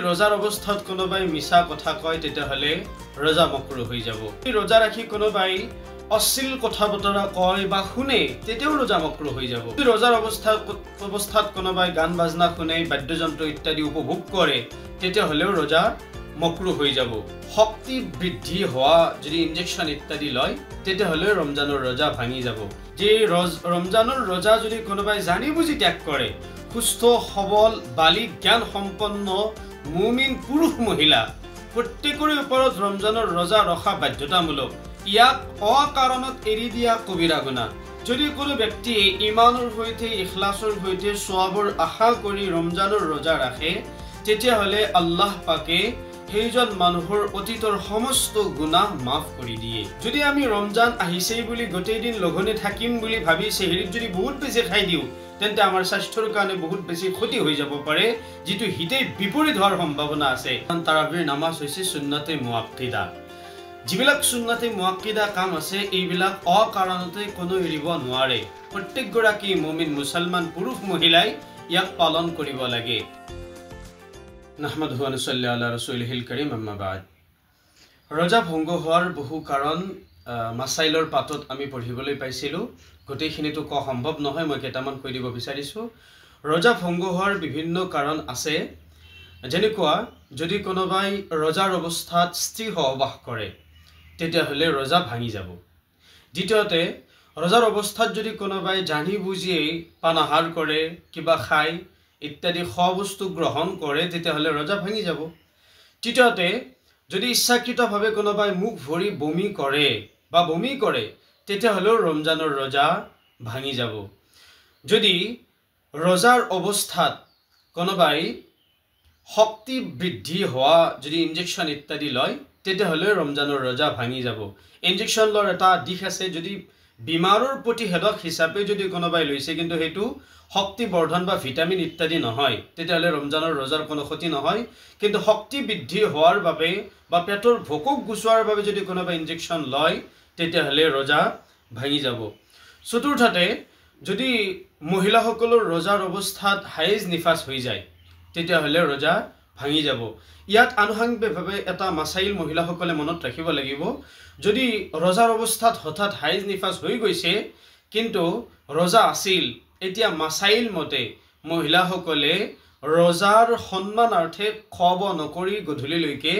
ৰোজাৰ অবস্থাত কোনোবাই মিছা কথা কয় তেতিয়াহ'লে ৰোজা মকৰুহ হৈ যাব। ৰোজা ৰাখি কোনোবাই অশ্লীল কথা বতৰা কয় বা শুনে তেতিয়াও ৰোজা মকৰুহ হৈ যাব। ৰোজাৰ অবস্থাত কোনোবাই গান বাজনা শুনে বাদ্যযন্ত্ৰ ইত্যাদি উপভোগ কৰে তেতিয়াহ'লেও ৰোজা মকৰুহ হৈ যাব। শক্তি বৃদ্ধি হওয়া যদি ইনজেকশন ইত্যাদি লয় তেতিয়াহ'লে ৰমজানৰ ৰোজা ভাঙি যাব। যে ৰমজানৰ ৰোজা যদি কোনোবাই জানি বুজি ত্যাগ কৰে, সুস্থ সবল বালিক জ্ঞান সম্পন্ন মুমিন পুৰুষ মহিলা প্ৰত্যেকৰে ওপৰত ৰমজানৰ ৰোজা ৰখা বাধ্যতামূলক। ইয়াক অকাৰণত এৰি দিয়া কবিৰা গুনাহ। যদি কোনো ব্যক্তি ইমানৰ সৈতে ইখলাসৰ সৈতে সওয়াবৰ আশা কৰি ৰমজানৰ ৰোজা ৰাখে তেতিয়াহ'লে আল্লাহ পাকে সেইজন মানুহৰ অতীতৰ সমস্ত গুনাহ মাফ কৰি দিয়ে। যদি আমি ৰমজান আহিছেই বুলি গোটেই দিন লঘোনে থাকিম বুলি ভাবি সেহৰিত যদি বহুত বেছি খাই দিওঁ তেন্তে আমাৰ স্বাস্থ্যৰ কাৰণে বহুত বেছি ক্ষতি হৈ যাব পাৰে, যেটো হিতেই বিপৰীত হোৱাৰ সম্ভাৱনা আছে। তাৰাবিৰ নামাজ হৈছে সুন্নতে মুআক্কিদা। যিবিলাক সুন্নতে মুআক্কিদা কাম আছে এইবিলাক অকাৰণতে কোনো এৰিব নোৱাৰে। প্ৰত্যেকগৰাকী মুমিন মুছলমান পুৰুষ মহিলাই ইয়াক পালন কৰিব লাগে। নাহমাদুহু ওয়া নুছল্লি আলা ৰাসূলিহিল কাৰীম, আম্মা বা'দ। ৰোজা ভঙ্গ হওয়াৰ বহু কাৰণ মাসাইলৰ পাতত আমি পঢ়িবলৈ পাইছিলোঁ। গোটেইখিনিতো কোৱা সম্ভৱ নহয়, মই কেইটামান কৈ দিব বিচাৰিছোঁ। ৰোজা ভঙ্গ হওয়াৰ বিভিন্ন কাৰণ আছে। যেনেকুৱা যদি কোনোবাই ৰোজাৰ অৱস্থাত স্ত্ৰী সহবাস কৰে তেতিয়াহ'লে ৰোজা ভাঙি যাব। দ্বিতীয়তে ৰোজাৰ অৱস্থাত যদি কোনোবাই জানি বুজিয়ে পানাহাৰ কৰে, কিবা খায় ইত্যাদি খোৱা বস্তু গ্ৰহণ কৰে তেতিয়াহ'লে ৰোজা ভাঙি যাব। তৃতীয়তে যদি ইচ্ছাকৃতভাৱে কোনোবাই মুখ ভৰি বমি কৰে তেতিয়াহ'লেও ৰমজানৰ ৰোজা ভাঙি যাব। যদি ৰোজাৰ অৱস্থাত কোনোবাই শক্তি বৃদ্ধি হওয়া যদি ইনজেকশন ইত্যাদি লয় তেতিয়াহ'লে ৰমজানৰ ৰোজা ভাঙি যাব। ইনজেকশন লোৱাৰ এটা দিশ আছে, যদি বিমাৰৰ প্ৰতিষেধক হিচাপে যদি কোনোবাই লৈছে কিন্তু সেইটো শক্তি বৰ্ধন বা ভিটামিন ইত্যাদি নহয় তেতিয়াহ'লে ৰমজানৰ ৰোজাৰ কোনো ক্ষতি নহয়। কিন্তু শক্তি বৃদ্ধি হওয়াৰ বাবে বা পেটৰ ভোকক গুচোৱাৰ বাবে যদি কোনোবাই ইনজেকশন লয় তেতিয়াহ'লে ৰোজা ভাঙি যাব। চতুৰ্থতে যদি মহিলাসকলৰ ৰোজাৰ অৱস্থাত হাইজ নিফাস হৈ যায় তেতিয়াহ'লে ৰোজা ভাঙি যাব। ইয়াত আনুষংগিকভাৱে এটা মাসাইল মহিলাসকলে মনত ৰাখিব লাগিব। যদি ৰোজাৰ অৱস্থাত হঠাৎ হাইজ নিফাস হৈ গৈছে কিন্তু ৰোজা আছিল, এতিয়া মাসাইল মতে মহিলাসকলে ৰোজাৰ সন্মানাৰ্থে খোৱা নকৰি গধূলিলৈকে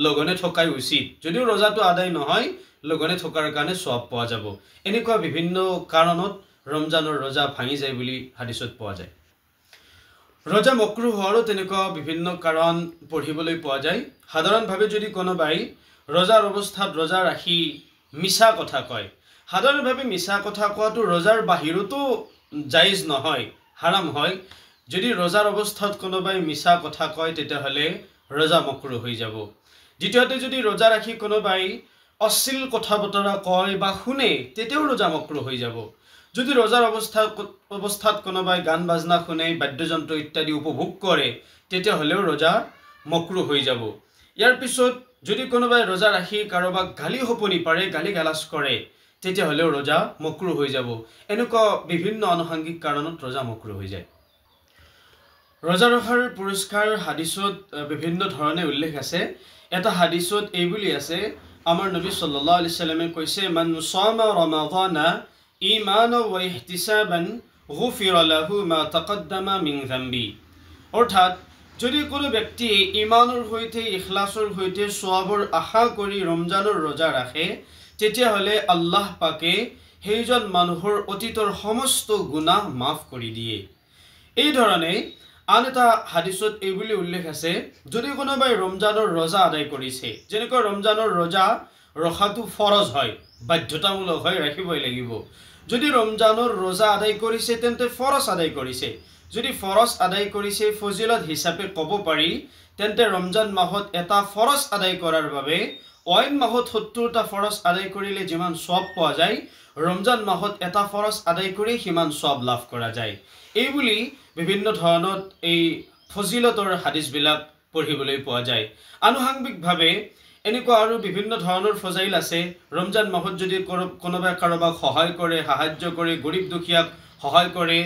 লঘোনে থকাই উচিত। যদিও ৰোজাটো আদায় নহয় লঘোনে থকাৰ কাৰণে সওয়াব পোৱা যাব। এনেকুৱা বিভিন্ন কাৰণত ৰমজানৰ ৰোজা ভাঙি যায় বুলি হাদিসত পোৱা যায়। ৰোজা মকৰুহ হোৱাৰো তেনেকুৱা বিভিন্ন কাৰণ পঢ়িবলৈ পোৱা যায়। সাধাৰণভাৱে যদি কোনোবাই ৰোজাৰ অৱস্থাত ৰোজা ৰাখি মিছা কথা কয়, সাধাৰণভাৱে মিছা কথা কোৱাটো ৰোজাৰ বাহিৰতো জায়েজ নহয়, হাৰাম হয়। যদি ৰোজাৰ অৱস্থাত কোনোবাই মিছা কথা কয় তেতিয়াহ'লে ৰোজা মকৰুহ হৈ যাব। দ্বিতীয়তে যদি ৰোজা ৰাখি কোনোবাই অশ্লীল কথা বতৰা কয় বা শুনে তেতিয়াও ৰোজা মকৰুহ হৈ যাব। যদি ৰোজাৰ অৱস্থাত কোনোবাই গান বাজনা শুনে বাদ্যযন্ত্ৰ ইত্যাদি উপভোগ কৰে তেতিয়াহ'লেও ৰোজা মকৰুহ হৈ যাব। ইয়াৰ পিছত যদি কোনোবাই ৰোজা ৰাখি কাৰোবাক গালি শপনি পাৰে, গালি গালাজ কৰে তেতিয়াহ'লেও ৰোজা মকৰুহ হৈ যাব। এনেকুৱা বিভিন্ন আনুষংগিক কাৰণত ৰোজা মকৰুহ হৈ যায়। ৰোজা ৰখাৰ পুৰস্কাৰ হাদিসত বিভিন্ন ধৰণে উল্লেখ আছে। এটা হাদিসত এই বুলি আছে, আমাৰ নবী সাল্লাল্লাহু আলাইহি সাল্লামে কৈছে, মান সামা ৰমাদানা ঈমানান ওয়া ইহতিসাবান গুফিৰা লাহু মা তাকদ্দামা মিন যামবি। অৰ্থাৎ যদি কোনো ব্যক্তি ইমানৰ সৈতে ইখলাসৰ সৈতে সওয়াবৰ আশা কৰি ৰমজানৰ ৰোজা ৰাখে তেতিয়াহ'লে আল্লাহ পাকে সেইজন মানুহৰ অতীতৰ সমস্ত গুনাহ মাফ কৰি দিয়ে। এই ধৰণে আন এটা হাদিসত এই বুলি উল্লেখ আছে, যদি কোনোবাই ৰমজানৰ ৰোজা আদায় কৰিছে, যেনেকৈ ৰমজানৰ ৰোজা ৰখাটো ফৰজ হয়, বাধ্যতামূলক হয়, ৰাখিবই লাগিব। যদি ৰমজানৰ ৰোজা আদায় কৰিছে তেন্তে ফৰজ আদায় কৰিছে। যদি ফৰজ আদায় কৰিছে ফজিলত হিচাপে ক'ব পাৰি তেন্তে ৰমজান মাহত এটা ফৰজ আদায় কৰাৰ বাবে অইন মাহত ৭০টা ফৰজ আদায় কৰিলে যিমান সওয়াব পোৱা যায় ৰমজান মাহত এটা ফৰজ আদায় কৰি সিমান সওয়াব লাভ কৰা যায়। এই বুলি বিভিন্ন ধৰণত এই ফজিলতৰ হাদিসবিলাক পঢ়িবলৈ পোৱা যায়। আনুষংগিকভাৱে এনেকুৱা আৰু বিভিন্ন ধৰণৰ ফজাইল আছে। ৰমজান মাহত যদি কোনোবাই কাৰোবাক সহায় কৰে, সাহায্য কৰে, গৰীব দুখীয়াক সহায় কৰে,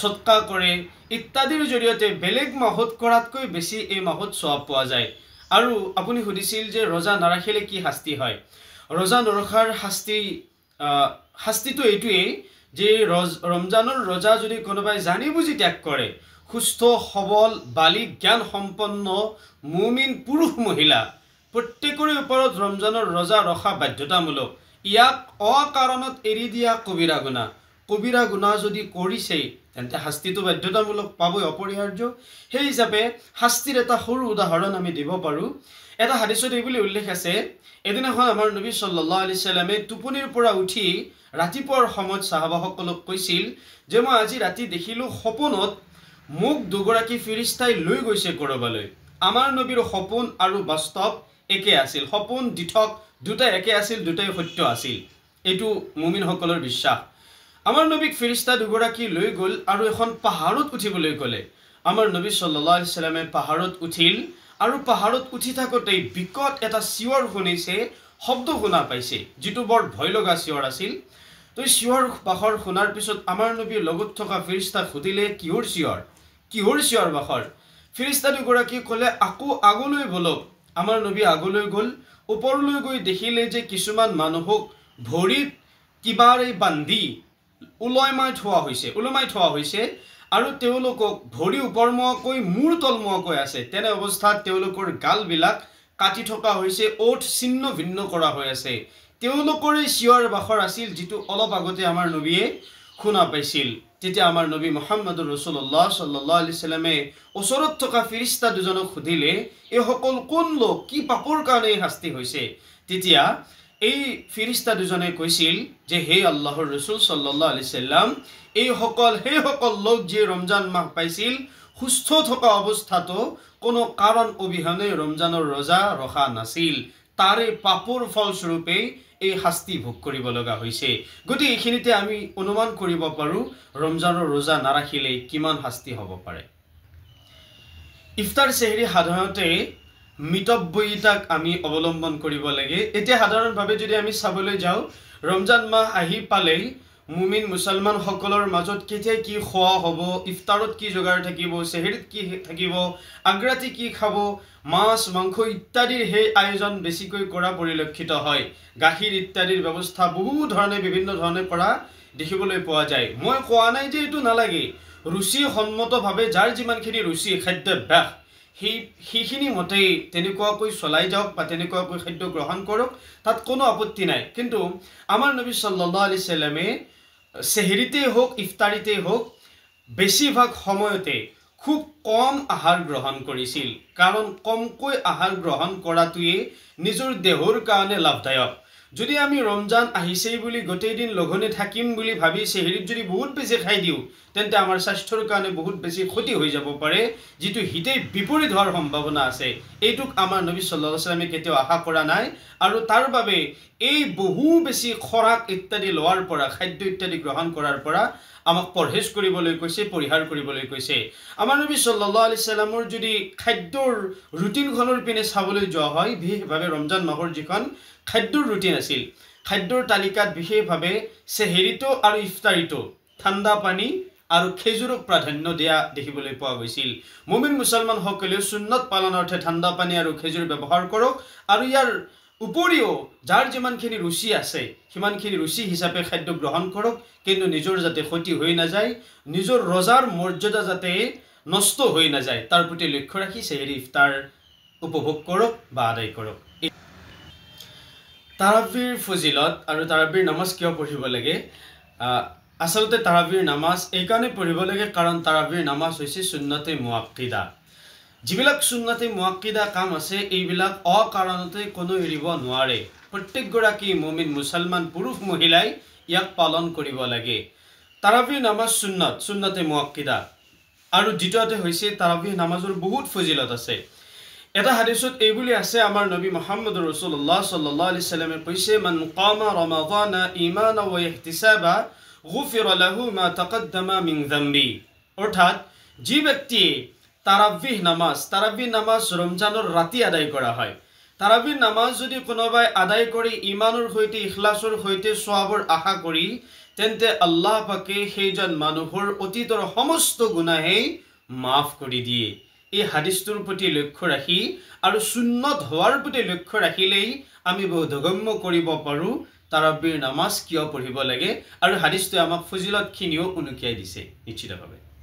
সৎকা কৰে ইত্যাদিৰ জৰিয়তে বেলেগ মাহত কৰাতকৈ বেছি এই মাহত সওয়াব পোৱা যায়। আৰু আপুনি সুধিছিল যে ৰোজা নাৰাখিলে কি শাস্তি হয়। ৰোজা নৰখাৰ শাস্তিটো এইটোৱেই যে ৰমজানৰ ৰোজা যদি কোনোবাই জানি বুজি ত্যাগ কৰে, সুস্থ সবল বালিক জ্ঞান সম্পন্ন মুমিন পুৰুষ মহিলা প্ৰত্যেকৰে ওপৰত ৰমজানৰ ৰোজা ৰখা বাধ্যতামূলক। ইয়াক অকাৰণত এৰি দিয়া কবিৰা গুনাহ যদি কৰিছে তেন্তে শাস্তিটো বাধ্যতামূলক পাবই, অপৰিহাৰ্য। সেই হিচাপে শাস্তিৰ এটা সৰু উদাহৰণ আমি দিব পাৰোঁ। এটা হাদিছত এই বুলি উল্লেখ আছে, এদিনাখন আমাৰ নবী সাল্লাল্লাহু আলাইহি সাল্লামে টোপনিৰ পৰা উঠি ৰাতিপুৱাৰ সময়ত সাহাবাসকলক কৈছিল যে মই আজি ৰাতি দেখিলোঁ সপোনত মোক দুগৰাকী ফিৰিস্তাই লৈ গৈছে কৰবালৈ। আমাৰ নবীৰ সপোন আৰু বাস্তৱ একে আছিল, সপোন দিঠক দুটাই একে আছিল, দুটাই সত্য আছিল। এইটো মুমিনসকলৰ বিশ্বাস। আমাৰ নবীক ফিৰিস্তা দুগৰাকী লৈ গ'ল আৰু এখন পাহাৰত উঠিবলৈ ক'লে। আমাৰ নবী সাল্লাল্লাহু আলাইহি সাল্লামে পাহাৰত উঠিল আৰু পাহাৰত উঠি থাকোঁতেই বিকট এটা চিঞৰ শুনিছে, শব্দ শুনা পাইছে, যিটো বৰ ভয় লগা চিঞৰ আছিল। তো চিঞৰ বাখৰ শুনাৰ পিছত আমাৰ নবীৰ লগত থকা ফিৰিস্তাক সুধিলে কিহৰ চিঞৰ বাখৰ। ফিৰিস্তা দুগৰাকীয়ে ক'লে আকৌ আগলৈ বলক। আমাৰ নবী আগলৈ গ'ল, ওপৰলৈ গৈ দেখিলে যে কিছুমান মানুহক ভৰিত কিবাৰে বান্ধি ওলমাই থোৱা হৈছে আৰু তেওঁলোকক ভৰি ওপৰমুৱাকৈ মূৰ তলমুৱাকৈ আছে। তেনে অৱস্থাত তেওঁলোকৰ গালবিলাক কাটি থকা হৈছে, ওঠ ছিন্ন ভিন্ন কৰা হৈ আছে। তেওঁলোকৰে চিঞৰ বাখৰ আছিল, যিটো অলপ আগতে আমাৰ নবীয়ে শুনা পাইছিল। তেতিয়া আমাৰ নবী মুহাম্মদুৰ ৰাসূলুল্লাহ সাল্লাল্লাহু আলাইহি সাল্লামে ওচৰত থকা ফিৰিস্তা দুজনক সুধিলে এইসকল কোন লোক, কি পাপৰ কাৰণে শাস্তি হৈছে। তেতিয়া এই ফিৰিস্তা দুজনে কৈছিল যে হে আল্লাহৰ ৰাসূল সাল্লাল্লাহু আলাইহি সাল্লাম, সেইসকল লোক যিয়ে ৰমজান মাহ পাইছিল সুস্থ থকা অৱস্থাতো কোনো কাৰণ অবিহনে ৰমজানৰ ৰোজা ৰখা নাছিল, তাৰে পাপৰ ফলস্বৰূপে এই শাস্তি ভোগ কৰিব লগা হৈছে। গতিকে এইখিনিতে আমি অনুমান কৰিব পাৰোঁ ৰমজানৰ ৰোজা নাৰাখিলে কিমান শাস্তি হ'ব পাৰে। ইফতাৰ চেহৰি সাধাৰণতে মিতব্যয়িতাক আমি অৱলম্বন কৰিব লাগে। এতিয়া সাধাৰণভাৱে যদি আমি চাবলৈ যাওঁ, ৰমজান মাহ আহি পালেই মুমিন মুছলমানসকলৰ মাজত কেতিয়া কি খোৱা হ'ব, ইফতাৰত কি যোগাৰ থাকিব, চেহৰিত কি থাকিব, আগ্ৰাতি কি খাব, মাছ মাংস ইত্যাদিৰ সেই আয়োজন বেছিকৈ কৰা পৰিলক্ষিত হয়। গাখীৰ ইত্যাদিৰ ব্যৱস্থা বিভিন্ন ধৰণে কৰা দেখিবলৈ পোৱা যায়। মই কোৱা নাই যে এইটো নালাগে, ৰুচিসন্মতভাৱে যাৰ যিমানখিনি ৰুচি খাদ্যাভ্যাস সেইখিনি মতেই তেনেকুৱাকৈ চলাই যাওক বা তেনেকুৱাকৈ খাদ্য গ্ৰহণ কৰক, তাত কোনো আপত্তি নাই। কিন্তু আমাৰ নবী সাল্লাল্লাহু আলাইহি সাল্লামে চেহৰিতেই হওক ইফতাৰিতেই হওক বেছিভাগ সময়তে খুব কম আহাৰ গ্ৰহণ কৰিছিল, কাৰণ কমকৈ আহাৰ গ্ৰহণ কৰাটোৱে নিজৰ দেহৰ কাৰণে লাভদায়ক। যদি আমি ৰমজান আহিছেই বুলি গোটেই দিন লঘোণে থাকিম বুলি ভাবি চেহৰিত যদি বহুত বেছি খাই দিওঁ তেন্তে আমাৰ স্বাস্থ্যৰ কাৰণে বহুত বেছি ক্ষতি হৈ যাব পাৰে, যিটো হিতে বিপৰীত হোৱাৰ সম্ভাৱনা আছে। এইটোক আমাৰ নবী সাল্লাল্লাহু আলাইহি সাল্লামে কেতিয়াও আশা কৰা নাই আৰু তাৰ বাবে এই বহু বেছি খোৰাক ইত্যাদি লোৱাৰ পৰা, খাদ্য ইত্যাদি গ্ৰহণ কৰাৰ পৰা আমাক পৰহেজ কৰিবলৈ কৈছে, পৰিহাৰ কৰিবলৈ কৈছে। আমাৰ নবী সাল্লাল্লাহু আলাইহি সাল্লামৰ যদি খাদ্যৰ ৰুটিনখনৰ পিনে চাবলৈ যোৱা হয়, বিশেষভাৱে ৰমজান মাহৰ যিখন খাদ্যৰ ৰুটিন আছিল, খাদ্যৰ তালিকাত বিশেষভাৱে চেহৰিটো আৰু ইফতাৰিটো ঠাণ্ডা পানী আৰু খেজুৰক প্ৰাধান্য দিয়া দেখিবলৈ পোৱা গৈছিল। মুমিন মুছলমানসকলেও সুন্নত পালনাৰ্থে ঠাণ্ডা পানী আৰু খেজুৰ ব্যৱহাৰ কৰক আৰু ইয়াৰ উপৰিও যাৰ যিমানখিনি ৰুচি আছে সিমানখিনি ৰুচি হিচাপে খাদ্য গ্ৰহণ কৰক, কিন্তু নিজৰ যাতে ক্ষতি হৈ নাযায়, নিজৰ ৰোজাৰ মৰ্যাদা যাতে নষ্ট হৈ নাযায় তাৰ প্ৰতি লক্ষ্য ৰাখি চেহৰি ইফতাৰ উপভোগ কৰক বা আদায় কৰক। তাৰাৱীৰ ফজিলত আৰু তাৰাৱীৰ নামাজ কিয় পঢ়িব লাগে? আচলতে তাৰাৱীৰ নামাজ এইকাৰণে পঢ়িব লাগে কাৰণ তাৰাৱীৰ নামাজ হৈছে সুন্নতে মুআক্কিদা। যিবিলাক সুন্নতে মুআক্কিদা কাম আছে এইবিলাক অকাৰণতে কোনো এৰিব নোৱাৰে। প্ৰত্যেকগৰাকী মুমিন মুছলমান পুৰুষ মহিলাই ইয়াক পালন কৰিব লাগে। তাৰাৱীৰ নামাজ সুন্নতে মুআক্কিদা। আৰু দ্বিতীয়তে হৈছে তাৰাৱীহ নামাজৰ বহুত ফজিলত আছে। এটা হাদিছত এই বুলি আছে, আমাৰ নবী মুহাম্মদুৰ ৰাসূলুল্লাহ সাল্লাল্লাহু আলাইহি সাল্লামে কৈছে, মান কামা ৰমাদানা ঈমানা ওয়া ইহতিসাবা গুফিৰা লাহু মা তাকদ্দামা মিন যামবি। অৰ্থাৎ যি ব্যক্তিয়ে তাৰাৱীহ নামাজ ৰমজানৰ ৰাতি আদায় কৰা হয়, তাৰাৱীহ নামাজ যদি কোনোবাই আদায় কৰি ইমানৰ সৈতে ইখলাছৰ সৈতে সওয়াবৰ আশা কৰি তেন্তে আল্লাহ পাকে সেইজন মানুহৰ অতীতৰ সমস্ত গুনাহেই মাফ কৰি দিয়ে। এই হাদিসটোৰ প্ৰতি লক্ষ্য ৰাখি আৰু সুন্নত হোৱাৰ প্ৰতি লক্ষ্য ৰাখিলেই আমি বোধগম্য কৰিব পাৰোঁ তাৰাবিৰ নামাজ কিয় পঢ়িব লাগে আৰু হাদিসটোৱে আমাক ফজিলতখিনিও উনুকিয়াই দিছে নিশ্চিতভাৱে।